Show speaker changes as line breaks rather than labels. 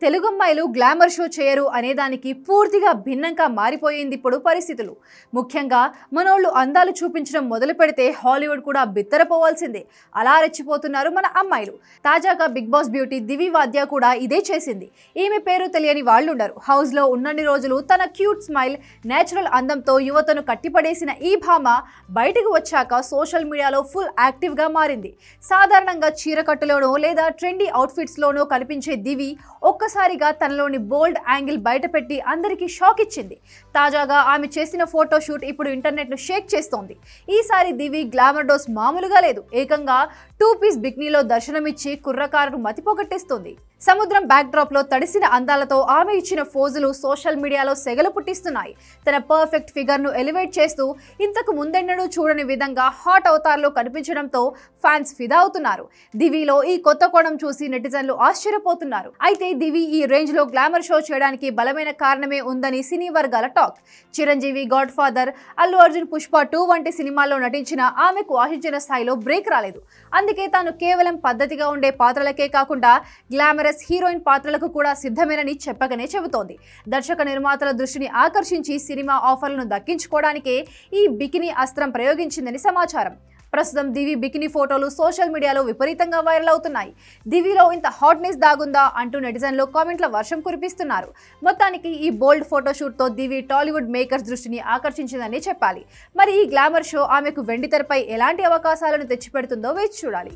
తెలుగు అమ్మాయిలు glamour show చేయరు అనేదానికి పూర్తిగా భిన్నంగా మారిపోయింది ఇప్పుడు పరిస్థితులు. ముఖ్యంగా మనోళ్ళు అందాలు చూపించడం మొదలు పెడితే హాలీవుడ్ కూడా బిత్తరపోవాల్సిందే. అలా రెచ్చిపోతున్నారు మన అమ్మాయిలు. తాజాగా బిగ్ బాస్ బ్యూటీ దివి వాద్య కూడా ఇదే చేసింది. ఈమె పేరు తెలియని వాళ్ళుండరు. హౌస్లో ఉన్నన్ని రోజులు తన క్యూట్ స్మైల్, నేచురల్ అందంతో యువతను కట్టిపడేసిన ఈ భామ బయటకు వచ్చాక సోషల్ మీడియాలో ఫుల్ యాక్టివ్గా మారింది. సాధారణంగా చీరకట్టులోనో లేదా ట్రెండీ అవుట్ఫిట్స్లోనో కనిపించే దివి ఒక్కసారిగా తనలోని బోల్డ్ యాంగిల్ బయటపెట్టి అందరికీ షాక్ ఇచ్చింది. తాజాగా ఆమె చేసిన ఫోటోషూట్ ఇప్పుడు ఇంటర్నెట్ను షేక్ చేస్తోంది. ఈసారి దివి గ్లామర్ డోస్ మామూలుగా లేదు. ఏకంగా 2 పీస్ బిక్నీలో దర్శనమిచ్చి కుర్రకారును మతిపోగొట్టేస్తోంది. సముద్రం బ్యాక్డ్రాప్ లో తడిసిన అందాలతో ఆమె ఇచ్చిన ఫోజులు సోషల్ మీడియాలో సెగలు పుట్టిస్తున్నాయి. తన పర్ఫెక్ట్ ఫిగర్ ను ఎలివేట్ చేస్తూ ఇంతకు ముందెన్నడూ చూడని విధంగా హాట్ అవతార్లో కనిపించడంతో ఫ్యాన్స్ ఫిదా అవుతున్నారు. దివిలో ఈ కొత్త కోణం చూసి నెటిజన్లు ఆశ్చర్యపోతున్నారు. అయితే దివి ఈ రేంజ్ లో గ్లామర్ షో చేయడానికి బలమైన కారణమే ఉందని సినీ వర్గాల talk. Chiranjeevi, God father, Allu Arjun, Pushpa 2 వంటి సినిమాల్లో నటించిన ఆమెకు ఆశించిన స్థాయిలో బ్రేక్ రాలేదు. అందుకే తాను కేవలం పద్ధతిగా ఉండే పాత్రలకే కాకుండా గ్లామరస్ హీరోయిన్ పాత్రలకు కూడా సిద్ధమేనని చెప్పకనే చెబుతోంది. దర్శక నిర్మాతల దృష్టిని ఆకర్షించి సినిమా ఆఫర్లను దక్కించుకోవడానికే ఈ బికినీ అస్త్రం ప్రయోగించిందని సమాచారం. ప్రస్తుతం దివి బికినీ ఫోటోలు సోషల్ మీడియాలో విపరీతంగా వైరల్ అవుతున్నాయి. దివిలో ఇంత హాట్నెస్ దాగుందా అంటూ నెటిజన్లు కామెంట్ల వర్షం కురిపిస్తున్నారు. మొత్తానికి ఈ బోల్డ్ ఫోటోషూట్తో దివి టాలీవుడ్ మేకర్స్ దృష్టిని ఆకర్షించిందని చెప్పాలి. మరి ఈ గ్లామర్ షో ఆమెకు వెండితెరపై ఎలాంటి అవకాశాలను తెచ్చిపెడుతుందో వేచి చూడాలి.